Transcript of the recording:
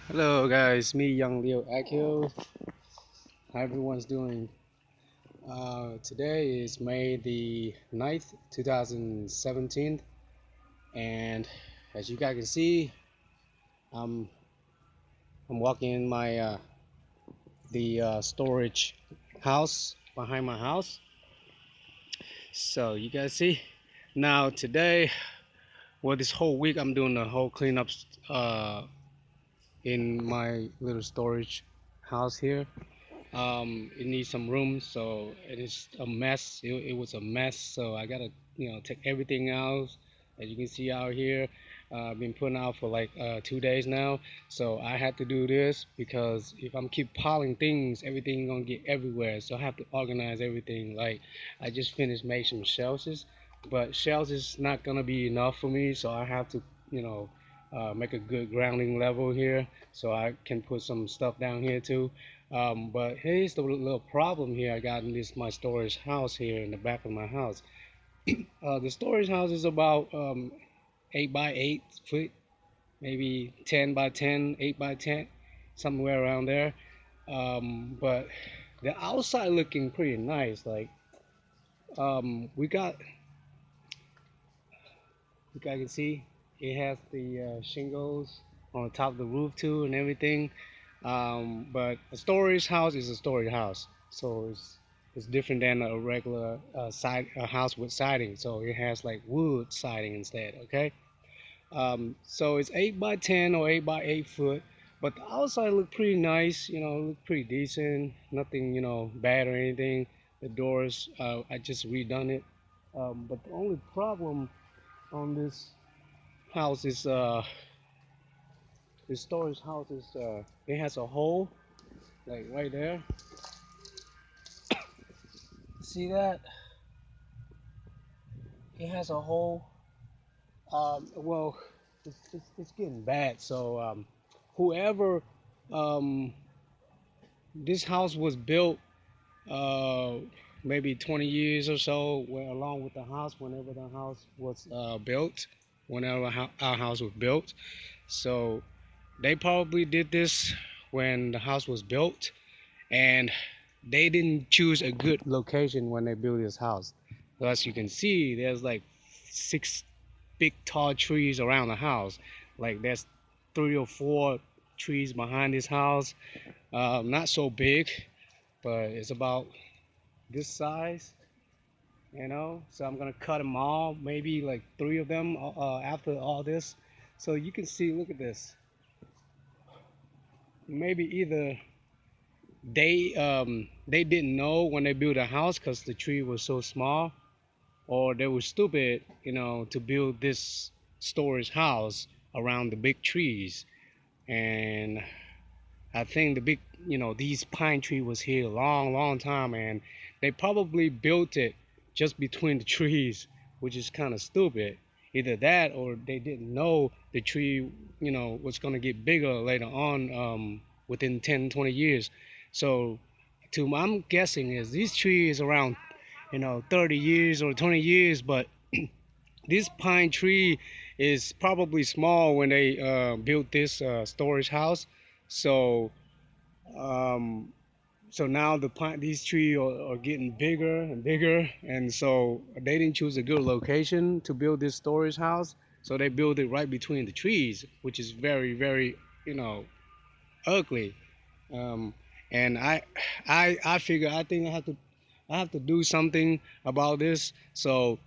Hello guys, me Young Leo Akio. How everyone's doing? Today is May the 9th, 2017, and as you guys can see, I'm I'm walking in my the storage house behind my house. So you guys see, now today, well this whole week I'm doing the whole cleanups in my little storage house here. It needs some room, so it is a mess. It was a mess, so I gotta take everything out. As you can see out here, I've been putting out for like 2 days now, so I had to do this because if I'm keep piling things, everything gonna get everywhere, so I have to organize everything. Like I just finished making some shelves, but shelves is not gonna be enough for me, so I have to make a good grounding level here so I can put some stuff down here too. But here's the little problem here I got in this my storage house here in the back of my house. The storage house is about 8 by 8 foot, maybe 10 by 10, 8 by 10, somewhere around there. But the outside looking pretty nice. Like we got, you guys can see, it has the shingles on the top of the roof too and everything. But a storage house is a storage house, so it's different than a regular a house with siding. So it has like wood siding instead. Okay, so it's 8 by 10 or 8 by 8 foot, but the outside look pretty nice. Look pretty decent. Nothing bad or anything. The doors, I just redone it. But the only problem on house is this storage house is it has a hole like right there. See that? It has a hole. Well, it's getting bad. So whoever um, this house was built uh, maybe 20 years or so, along with the house, whenever the house was built, whenever our house was built. So they probably did this when the house was built, and they didn't choose a good location when they built this house. So as you can see, there's like 6 big tall trees around the house. Like there's 3 or 4 trees behind this house. Not so big, but it's about this size. So I'm gonna cut them all, maybe like 3 of them after all this. So you can see, look at this. Maybe either they didn't know when they built a house because the tree was so small, or they were stupid, to build this storage house around the big trees. And I think the big, these pine tree was here a long, long time, and they probably built it just between the trees, which is kind of stupid. Either that, or they didn't know the tree, was gonna get bigger later on, within 10, 20 years. So, I'm guessing is this tree is around, 30 years or 20 years, but this pine tree is probably small when they built this storage house. So um, so now these trees are getting bigger and bigger, and so they didn't choose a good location to build this storage house. So they built it right between the trees, which is very, very, you know, ugly. Um, and I figure I think I have to do something about this. So